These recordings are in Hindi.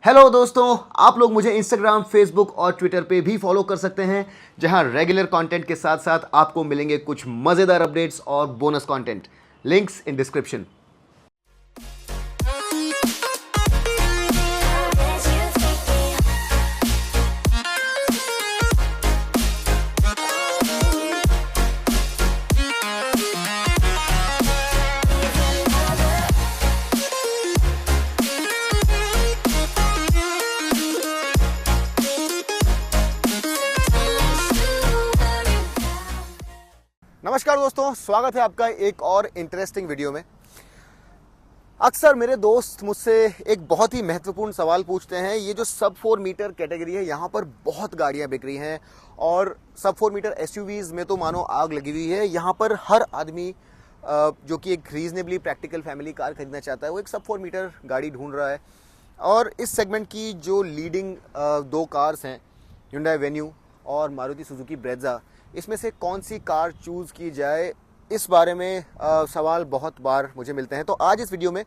हेलो दोस्तों, आप लोग मुझे इंस्टाग्राम, फेसबुक और ट्विटर पे भी फॉलो कर सकते हैं, जहां रेगुलर कंटेंट के साथ साथ आपको मिलेंगे कुछ मज़ेदार अपडेट्स और bonus content. Links in description. नमस्कार दोस्तों, स्वागत है आपका एक और इंटरेस्टिंग वीडियो में। अक्सर मेरे दोस्त मुझसे एक बहुत ही महत्वपूर्ण सवाल पूछते हैं। ये जो सब 4 मीटर कैटेगरी है, यहाँ पर बहुत गाड़ियाँ बिक रही हैं और सब 4 मीटर एसयूवीज में तो मानो आग लगी हुई है। यहाँ पर हर आदमी जो कि एक रीजनेबली प्रैक्टिकल फैमिली कार खरीदना चाहता है, वो एक सब 4 मीटर गाड़ी ढूंढ रहा है। और इस सेगमेंट की जो लीडिंग 2 कार्स हैं, Hyundai Venue और मारुति सुजुकी ब्रेज़ा, इसमें से कौन सी कार चूज़ की जाए, इस बारे में सवाल बहुत बार मुझे मिलते हैं। तो आज इस वीडियो में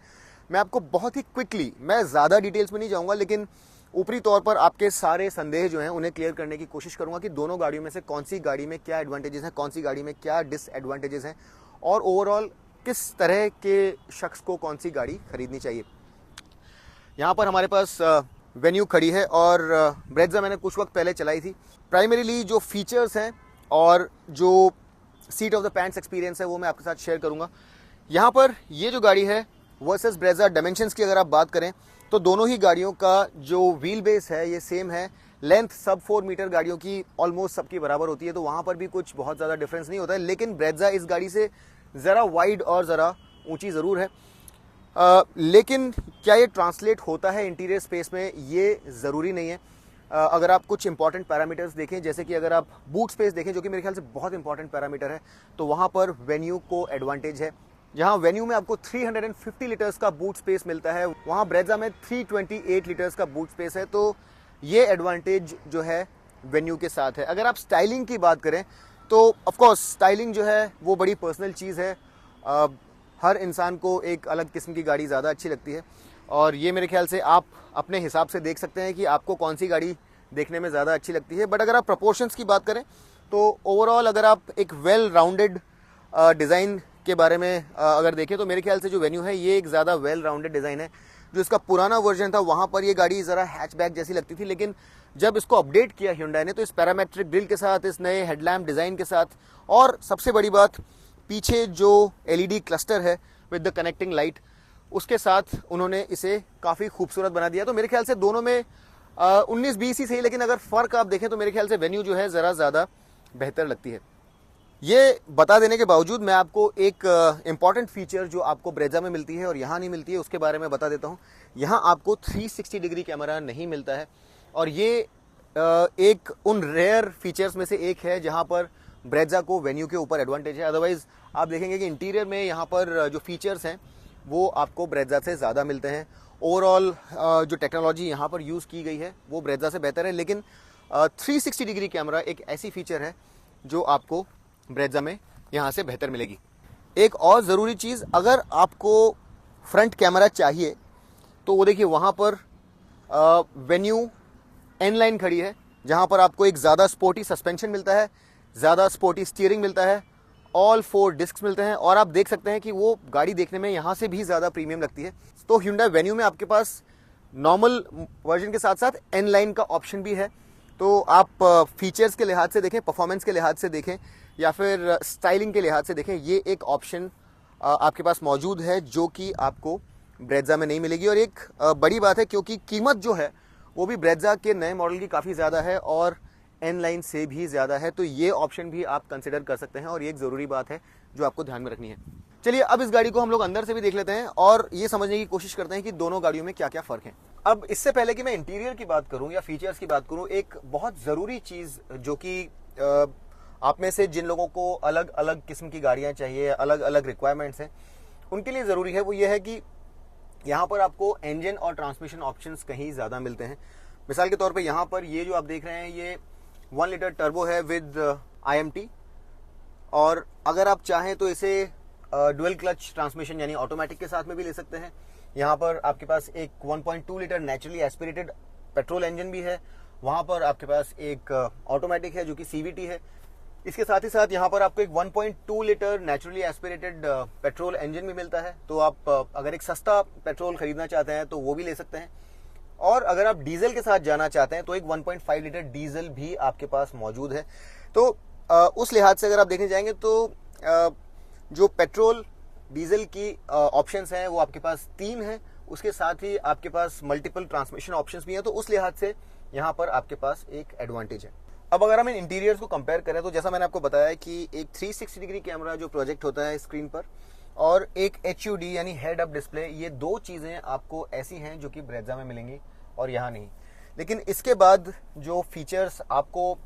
मैं आपको बहुत ही क्विकली, मैं ज़्यादा डिटेल्स में नहीं जाऊंगा, लेकिन ऊपरी तौर पर आपके सारे संदेह जो हैं उन्हें क्लियर करने की कोशिश करूंगा कि दोनों गाड़ियों में से कौन सी गाड़ी में क्या एडवांटेजेस हैं, कौन सी गाड़ी में क्या डिसएडवांटेजेस हैं और ओवरऑल किस तरह के शख्स को कौन सी गाड़ी खरीदनी चाहिए। यहाँ पर हमारे पास वेन्यू खड़ी है और ब्रेज़ा मैंने कुछ वक्त पहले चलाई थी। प्राइमरीली जो फीचर्स हैं और जो seat of the pants experience है वो मैं आपके साथ शेयर करूंगा। यहाँ पर ये जो गाड़ी है वर्सेस ब्रेज़ा, डायमेंशंस की अगर आप बात करें तो दोनों ही गाड़ियों का जो व्हील बेस है ये सेम है। लेंथ सब 4 मीटर गाड़ियों की ऑलमोस्ट सबकी बराबर होती है, तो वहाँ पर भी कुछ बहुत ज़्यादा डिफरेंस नहीं होता है। लेकिन ब्रेज़ा इस गाड़ी से ज़रा वाइड और ज़रा ऊँची ज़रूर है। लेकिन क्या ये ट्रांसलेट होता है इंटीरियर स्पेस में, ये ज़रूरी नहीं है। अगर आप कुछ इंपॉर्टेंट पैरामीटर्स देखें, जैसे कि अगर आप बूट स्पेस देखें, जो कि मेरे ख्याल से बहुत इंपॉर्टेंट पैरामीटर है, तो वहाँ पर वेन्यू को एडवांटेज है। जहाँ वेन्यू में आपको 350 लीटर्स का बूट स्पेस मिलता है, वहाँ ब्रेज़ा में 328 लीटर्स का बूट स्पेस है। तो ये एडवांटेज जो है वेन्यू के साथ है। अगर आप स्टाइलिंग की बात करें तो ऑफकोर्स स्टाइलिंग जो है वो बड़ी पर्सनल चीज़ है। हर इंसान को एक अलग किस्म की गाड़ी ज़्यादा अच्छी लगती है और ये मेरे ख्याल से आप अपने हिसाब से देख सकते हैं कि आपको कौन सी गाड़ी देखने में ज़्यादा अच्छी लगती है। बट अगर आप प्रपोर्शंस की बात करें तो ओवरऑल अगर आप एक वेल राउंडेड डिज़ाइन के बारे में अगर देखें तो मेरे ख्याल से जो वेन्यू है ये एक ज़्यादा वेल राउंडेड डिज़ाइन है। जो इसका पुराना वर्जन था वहाँ पर ये गाड़ी ज़रा हैचबैक जैसी लगती थी, लेकिन जब इसको अपडेट किया Hyundai ने तो इस पैरामेट्रिक ग्रिल के साथ, इस नए हेडलैम्प डिज़ाइन के साथ, और सबसे बड़ी बात पीछे जो LED क्लस्टर है विद द कनेक्टिंग लाइट, उसके साथ उन्होंने इसे काफ़ी खूबसूरत बना दिया। तो मेरे ख्याल से दोनों में 19-20 ही सही, लेकिन अगर फ़र्क आप देखें तो मेरे ख्याल से वेन्यू जो है ज़रा ज़्यादा बेहतर लगती है। ये बता देने के बावजूद मैं आपको एक इम्पॉर्टेंट फीचर जो आपको ब्रेज़ा में मिलती है और यहाँ नहीं मिलती है उसके बारे में बता देता हूँ। यहाँ आपको 360 डिग्री कैमरा नहीं मिलता है और ये एक उन रेयर फीचर्स में से एक है जहाँ पर ब्रेज़ा को वेन्यू के ऊपर एडवांटेज है। अदरवाइज़ आप देखेंगे कि इंटीरियर में यहाँ पर जो फीचर्स हैं वो आपको ब्रेज़ा से ज़्यादा मिलते हैं। ओवरऑल जो टेक्नोलॉजी यहाँ पर यूज़ की गई है वो ब्रेज़ा से बेहतर है, लेकिन 360 डिग्री कैमरा एक ऐसी फीचर है जो आपको ब्रेज़ा में यहाँ से बेहतर मिलेगी। एक और ज़रूरी चीज़, अगर आपको फ्रंट कैमरा चाहिए तो वो देखिए वहाँ पर वेन्यू एन लाइन खड़ी है, जहाँ पर आपको एक ज़्यादा स्पोर्टी सस्पेंशन मिलता है, ज़्यादा स्पोर्टी स्टीयरिंग मिलता है, ऑल 4 डिस्क्स मिलते हैं और आप देख सकते हैं कि वो गाड़ी देखने में यहाँ से भी ज़्यादा प्रीमियम लगती है। तो Hyundai Venue में आपके पास नॉर्मल वर्जन के साथ साथ एन लाइन का ऑप्शन भी है। तो आप फीचर्स के लिहाज से देखें, परफॉर्मेंस के लिहाज से देखें या फिर स्टाइलिंग के लिहाज से देखें, ये एक ऑप्शन आपके पास मौजूद है जो कि आपको ब्रेज़ा में नहीं मिलेगी। और एक बड़ी बात है, क्योंकि कीमत जो है वो भी ब्रेज़ा के नए मॉडल की काफ़ी ज़्यादा है और एन लाइन से भी ज़्यादा है, तो ये ऑप्शन भी आप कंसिडर कर सकते हैं और ये एक ज़रूरी बात है जो आपको ध्यान में रखनी है। चलिए अब इस गाड़ी को हम लोग अंदर से भी देख लेते हैं और ये समझने की कोशिश करते हैं कि दोनों गाड़ियों में क्या क्या फ़र्क है। अब इससे पहले कि मैं इंटीरियर की बात करूं या फीचर्स की बात करूं, एक बहुत ज़रूरी चीज़ जो कि आप में से जिन लोगों को अलग अलग किस्म की गाड़ियाँ चाहिए, अलग अलग रिक्वायरमेंट्स हैं, उनके लिए ज़रूरी है, वो ये है कि यहाँ पर आपको इंजन और ट्रांसमिशन ऑप्शंस कहीं ज़्यादा मिलते हैं। मिसाल के तौर पर यहाँ पर ये जो आप देख रहे हैं ये 1 लीटर टर्बो है विद IMT, और अगर आप चाहें तो इसे डुअल क्लच ट्रांसमिशन यानी ऑटोमेटिक के साथ में भी ले सकते हैं, यहाँ पर आपके पास एक 1.2 litre naturally aspirated petrol engine भी है, वहाँ पर आपके पास एक ऑटोमेटिक है जो कि CVT है। इसके साथ ही साथ यहाँ पर आपको एक 1.2 litre naturally aspirated petrol engine भी मिलता है। तो आप अगर एक सस्ता पेट्रोल खरीदना चाहते हैं तो वो भी ले सकते हैं, और अगर आप डीजल के साथ जाना चाहते हैं तो एक 1.5 लीटर डीजल भी आपके पास मौजूद है। तो उस लिहाज से अगर आप देखने जाएंगे तो जो पेट्रोल डीजल की ऑप्शंस हैं वो आपके पास 3 हैं, उसके साथ ही आपके पास मल्टीपल ट्रांसमिशन ऑप्शंस भी हैं। तो उस लिहाज से यहाँ पर आपके पास एक एडवांटेज है। अब अगर हम इन इंटीरियर्स को कंपेयर करें तो जैसा मैंने आपको बताया कि एक 360 डिग्री कैमरा जो प्रोजेक्ट होता है स्क्रीन पर, और एक HUD यानी हेड अप डिस्प्ले, ये 2 चीज़ें आपको ऐसी हैं जो कि ब्रेजा में मिलेंगी और यहाँ नहीं। लेकिन इसके बाद जो फीचर्स आपको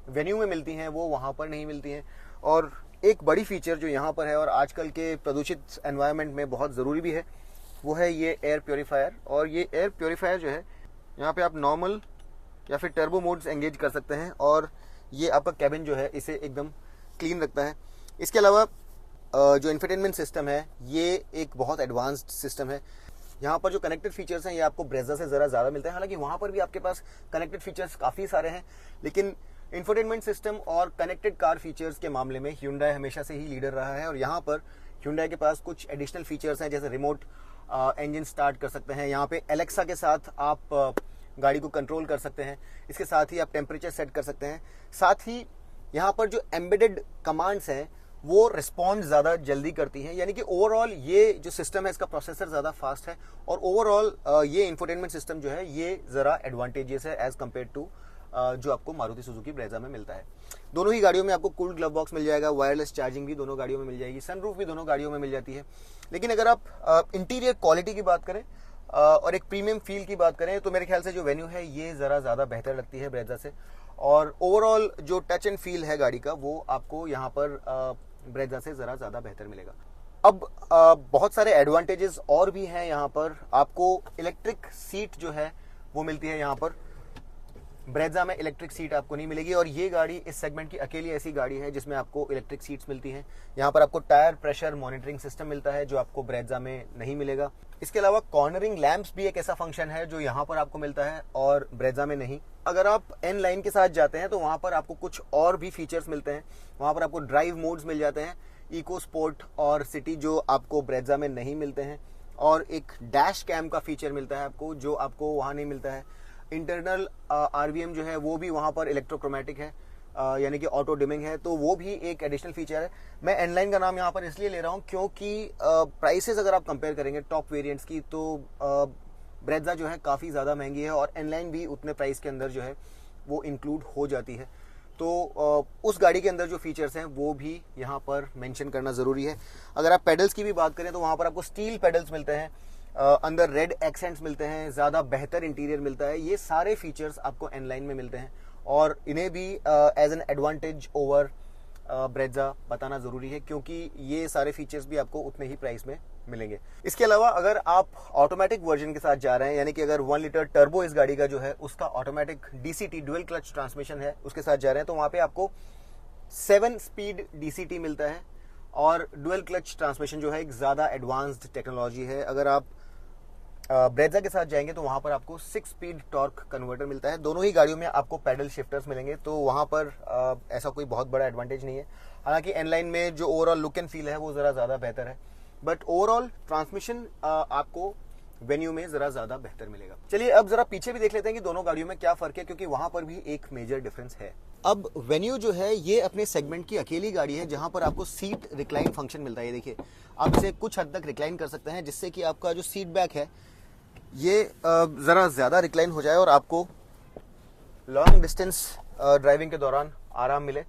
वेन्यू में मिलती हैं वो वहाँ पर नहीं मिलती हैं। और एक बड़ी फीचर जो यहाँ पर है और आजकल के प्रदूषित एनवायरनमेंट में बहुत ज़रूरी भी है, वो है ये एयर प्योरीफायर। और ये एयर प्योरीफायर जो है, यहाँ पे आप नॉर्मल या फिर टर्बो मोड्स एंगेज कर सकते हैं, और ये आपका कैबिन जो है इसे एकदम क्लीन रखता है। इसके अलावा जो इंफोटेनमेंट सिस्टम है ये एक बहुत एडवांस्ड सिस्टम है। यहाँ पर जो कनेक्टेड फीचर्स हैं ये आपको ब्रेजा से ज़रा ज़्यादा मिलते हैं। हालांकि वहाँ पर भी आपके पास कनेक्टेड फीचर्स काफ़ी सारे हैं, लेकिन इंफोटेनमेंट सिस्टम और कनेक्टेड कार फीचर्स के मामले में Hyundai हमेशा से ही लीडर रहा है। और यहाँ पर Hyundai के पास कुछ एडिशनल फीचर्स हैं, जैसे रिमोट इंजन स्टार्ट कर सकते हैं, यहाँ पे एलेक्सा के साथ आप गाड़ी को कंट्रोल कर सकते हैं, इसके साथ ही आप टेम्परेचर सेट कर सकते हैं। साथ ही यहाँ पर जो एम्बेडेड कमांड्स हैं वो रिस्पॉन्ड ज़्यादा जल्दी करती हैं, यानी कि ओवरऑल ये जो सिस्टम है इसका प्रोसेसर ज़्यादा फास्ट है, और ओवरऑल ये इंफोटेनमेंट सिस्टम जो है ये ज़रा एडवांटेजियस है एज कम्पेयर टू जो आपको मारुति सुजुकी ब्रेजा में मिलता है। दोनों ही गाड़ियों में आपको कूल्ड ग्लव बॉक्स मिल जाएगा, वायरलेस चार्जिंग भी दोनों गाड़ियों में मिल जाएगी, सनरूफ भी दोनों गाड़ियों में मिल जाती है। लेकिन अगर आप इंटीरियर क्वालिटी की बात करें और एक प्रीमियम फील की बात करें तो मेरे ख्याल से जो वेन्यू है ये ज़रा ज़्यादा बेहतर लगती है ब्रेजा से, और ओवरऑल जो टच एंड फील है गाड़ी का वो आपको यहाँ पर ब्रेजा से ज़रा ज़्यादा बेहतर मिलेगा। अब बहुत सारे एडवांटेजेस और भी हैं यहाँ पर। आपको इलेक्ट्रिक सीट जो है वो मिलती है, यहाँ पर ब्रेजा में इलेक्ट्रिक सीट आपको नहीं मिलेगी, और ये गाड़ी इस सेगमेंट की अकेली ऐसी गाड़ी है जिसमें आपको इलेक्ट्रिक सीट्स मिलती हैं। यहाँ पर आपको टायर प्रेशर मॉनिटरिंग सिस्टम मिलता है जो आपको ब्रेजा में नहीं मिलेगा। इसके अलावा कॉर्नरिंग लैंप्स भी एक ऐसा फंक्शन है जो यहाँ पर आपको मिलता है और ब्रेजा में नहीं। अगर आप N लाइन के साथ जाते हैं तो वहाँ पर आपको कुछ और भी फीचर्स मिलते हैं। वहाँ पर आपको ड्राइव मोड्स मिल जाते हैं, इको स्पोर्ट और सिटी, जो आपको ब्रेजा में नहीं मिलते हैं, और एक डैश कैम का फीचर मिलता है आपको जो आपको वहाँ नहीं मिलता है। इंटरनल RVM जो है वो भी वहाँ पर इलेक्ट्रोक्रोमेटिक है, यानी कि ऑटो डिमिंग है, तो वो भी एक एडिशनल फीचर है। मैं N लाइन का नाम यहाँ पर इसलिए ले रहा हूँ क्योंकि प्राइसेस अगर आप कंपेयर करेंगे टॉप वेरिएंट्स की तो ब्रेजा जो है काफ़ी ज़्यादा महंगी है, और N लाइन भी उतने प्राइस के अंदर जो है वो इंक्लूड हो जाती है। तो उस गाड़ी के अंदर जो फीचर्स हैं वो भी यहाँ पर मेंशन करना ज़रूरी है। अगर आप पेडल्स की भी बात करें तो वहाँ पर आपको स्टील पेडल्स मिलते हैं, अंदर रेड एक्सेंट्स मिलते हैं, ज़्यादा बेहतर इंटीरियर मिलता है। ये सारे फीचर्स आपको N लाइन में मिलते हैं, और इन्हें भी as an advantage over Brezza बताना ज़रूरी है, क्योंकि ये सारे फीचर्स भी आपको उतने ही प्राइस में मिलेंगे। इसके अलावा अगर आप ऑटोमेटिक वर्जन के साथ जा रहे हैं, यानी कि अगर 1 लीटर टर्बो इस गाड़ी का जो है उसका automatic DCT dual clutch transmission है उसके साथ जा रहे हैं, तो वहाँ पे आपको 7 स्पीड DCT मिलता है, और डुअल क्लच ट्रांसमिशन जो है एक ज़्यादा एडवांस्ड टेक्नोलॉजी है। अगर आप ब्रेजा के साथ जाएंगे तो वहाँ पर आपको 6 स्पीड टॉर्क कन्वर्टर मिलता है। दोनों ही गाड़ियों में आपको पैडल शिफ्टर्स मिलेंगे, तो वहाँ पर ऐसा कोई बहुत बड़ा एडवांटेज नहीं है। हालांकि N लाइन में जो ओवरऑल लुक एंड फील है वो ज़रा ज़्यादा बेहतर है, बट ओवरऑल ट्रांसमिशन आपको वेन्यू में ज़रा ज़्यादा बेहतर मिलेगा। चलिए अब ज़रा पीछे भी देख लेते हैं कि दोनों गाड़ियों में क्या फ़र्क है, क्योंकि वहाँ पर भी एक मेजर डिफरेंस है। अब वेन्यू जो है ये अपने सेगमेंट की अकेली गाड़ी है जहाँ पर आपको सीट रिक्लाइन फंक्शन मिलता है। ये देखिए, आप इसे कुछ हद तक रिक्लाइन कर सकते हैं जिससे कि आपका जो सीट बैक है ये ज़रा ज़्यादा रिक्लाइन हो जाए और आपको लॉन्ग डिस्टेंस ड्राइविंग के दौरान आराम मिले।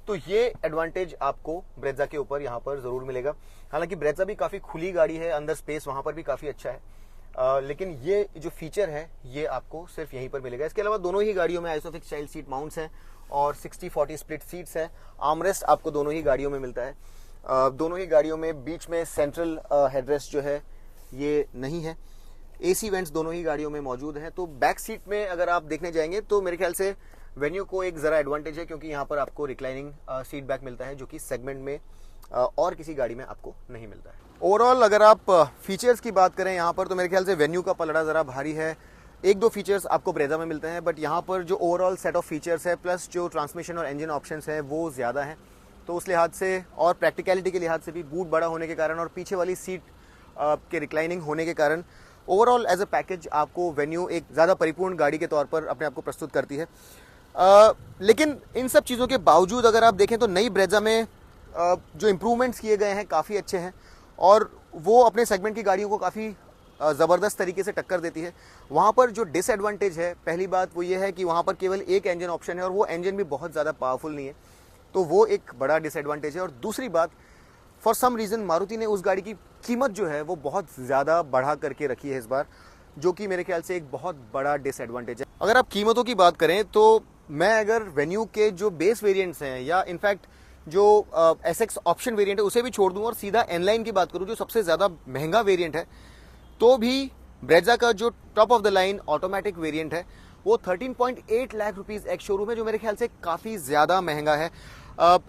तो ये एडवांटेज आपको ब्रेजा के ऊपर यहाँ पर ज़रूर मिलेगा। हालांकि ब्रेजा भी काफ़ी खुली गाड़ी है, अंदर स्पेस वहाँ पर भी काफ़ी अच्छा है, लेकिन ये जो फीचर है ये आपको सिर्फ यहीं पर मिलेगा। इसके अलावा दोनों ही गाड़ियों में आइसोफिक्स चाइल्ड सीट माउंट्स हैं और 60-40 स्प्लिट सीट्स हैं। आर्मरेस्ट आपको दोनों ही गाड़ियों में मिलता है। दोनों ही गाड़ियों में बीच में सेंट्रल हेडरेस्ट जो है ये नहीं है। AC वेंट्स दोनों ही गाड़ियों में मौजूद हैं। तो बैक सीट में अगर आप देखने जाएंगे तो मेरे ख्याल से वेन्यू को एक ज़रा एडवांटेज है, क्योंकि यहाँ पर आपको रिक्लाइनिंग सीट बैक मिलता है जो कि सेगमेंट में और किसी गाड़ी में आपको नहीं मिलता है। ओवरऑल अगर आप फीचर्स की बात करें यहाँ पर, तो मेरे ख्याल से वेन्यू का पलड़ा ज़रा भारी है। एक दो फीचर्स आपको ब्रेजा में मिलते हैं, बट यहाँ पर जो ओवरऑल सेट ऑफ फीचर्स है प्लस जो ट्रांसमिशन और इंजन ऑप्शंस है वो ज़्यादा हैं। तो उस लिहाज से और प्रैक्टिकलिटी के लिहाज से भी, बूट बड़ा होने के कारण और पीछे वाली सीट के रिक्लाइनिंग होने के कारण ओवरऑल एज अ पैकेज आपको वेन्यू एक ज़्यादा परिपूर्ण गाड़ी के तौर पर अपने आप को प्रस्तुत करती है। लेकिन इन सब चीज़ों के बावजूद अगर आप देखें तो नई ब्रेजा में जो इम्प्रूवमेंट्स किए गए हैं काफ़ी अच्छे हैं और वो अपने सेगमेंट की गाड़ियों को काफ़ी ज़बरदस्त तरीके से टक्कर देती है। वहाँ पर जो डिसएडवांटेज है, पहली बात वो ये है कि वहाँ पर केवल एक इंजन ऑप्शन है और वो इंजन भी बहुत ज़्यादा पावरफुल नहीं है, तो वो एक बड़ा डिसएडवांटेज है। और दूसरी बात, फॉर सम रीज़न मारुति ने उस गाड़ी की कीमत जो है वो बहुत ज़्यादा बढ़ा करके रखी है इस बार, जो कि मेरे ख्याल से एक बहुत बड़ा डिसएडवांटेज है। अगर आप कीमतों की बात करें तो मैं अगर वेन्यू के जो बेस वेरिएंट्स हैं या इनफैक्ट जो एसएक्स ऑप्शन वेरिएंट है उसे भी छोड़ दूं और सीधा एनलाइन की बात करूं जो सबसे ज़्यादा महंगा वेरिएंट है, तो भी ब्रेजा का जो top of the line automatic variant है वो 13.8 लाख रुपीज़ एक्स शोरूम है, जो मेरे ख्याल से काफ़ी ज़्यादा महंगा है।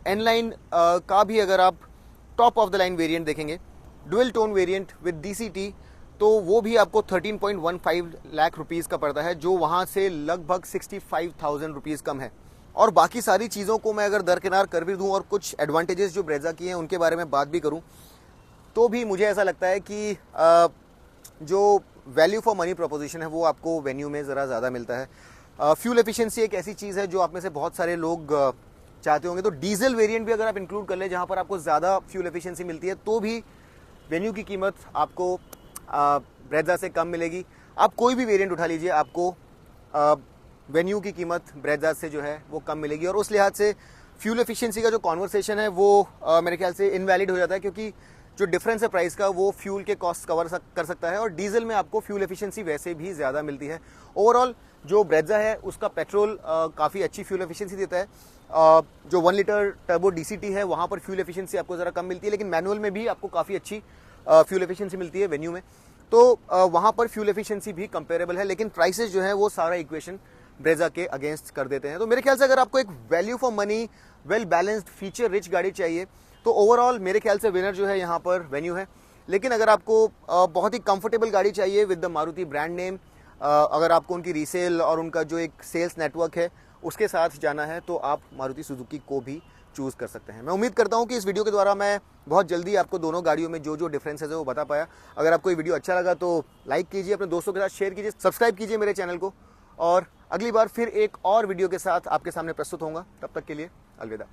एनलाइन का भी अगर आप top of the line variant देखेंगे, dual tone variant with DCT, तो वो भी आपको 13.15 लाख रुपीज़ का पड़ता है, जो वहाँ से लगभग 65,000 रुपीज़ कम है। और बाकी सारी चीज़ों को मैं अगर दरकिनार कर भी दूं और कुछ एडवांटेजेस जो ब्रेजा की हैं उनके बारे में बात भी करूं, तो भी मुझे ऐसा लगता है कि जो वैल्यू फॉर मनी प्रोपोजिशन है वो आपको वेन्यू में ज़रा ज़्यादा मिलता है। फ्यूल एफिशिएंसी एक ऐसी चीज़ है जो आप में से बहुत सारे लोग चाहते होंगे, तो डीजल वेरिएंट भी अगर आप इंक्लूड कर ले जहाँ पर आपको ज़्यादा फ्यूल एफिशिएंसी मिलती है, तो भी वेन्यू की कीमत आपको ब्रेजा से कम मिलेगी। आप कोई भी वेरिएंट उठा लीजिए, आपको वेन्यू की कीमत ब्रेजा से जो है वो कम मिलेगी। और उस लिहाज से फ्यूल एफिशिएंसी का जो कॉन्वर्सेशन है वो मेरे ख्याल से इनवैलिड हो जाता है, क्योंकि जो डिफरेंस है प्राइस का वो फ्यूल के कॉस्ट कवर कर सकता है और डीजल में आपको फ्यूल एफिशिएंसी वैसे भी ज़्यादा मिलती है। ओवरऑल जो ब्रेजा है उसका पेट्रोल काफ़ी अच्छी फ्यूल एफिशिएंसी देता है। जो 1 लीटर टर्बो डीसीटी है वहाँ पर फ्यूल एफिशिएंसी आपको ज़रा कम मिलती है, लेकिन मैनुअल में भी आपको काफ़ी अच्छी फ्यूल एफिशिएंसी मिलती है वेन्यू में, तो वहाँ पर फ्यूल एफिशिएंसी भी कंपेरेबल है, लेकिन प्राइसेस जो है वो सारा इक्वेशन ब्रेजा के अगेंस्ट कर देते हैं। तो मेरे ख्याल से अगर आपको एक value for money, well balanced, feature rich गाड़ी चाहिए, तो ओवरऑल मेरे ख्याल से विनर जो है यहाँ पर वेन्यू है। लेकिन अगर आपको बहुत ही कंफर्टेबल गाड़ी चाहिए with the Maruti brand name, अगर आपको उनकी रीसेल और उनका जो एक सेल्स नेटवर्क है उसके साथ जाना है, तो आप मारुति सुजुकी को भी चूज़ कर सकते हैं। मैं उम्मीद करता हूं कि इस वीडियो के द्वारा मैं बहुत जल्दी आपको दोनों गाड़ियों में जो जो डिफरेंसेस है वो बता पाया। अगर आपको ये वीडियो अच्छा लगा तो लाइक कीजिए, अपने दोस्तों के साथ शेयर कीजिए, सब्सक्राइब कीजिए मेरे चैनल को, और अगली बार फिर एक और वीडियो के साथ आपके सामने प्रस्तुत होऊंगा। तब तक के लिए अलविदा।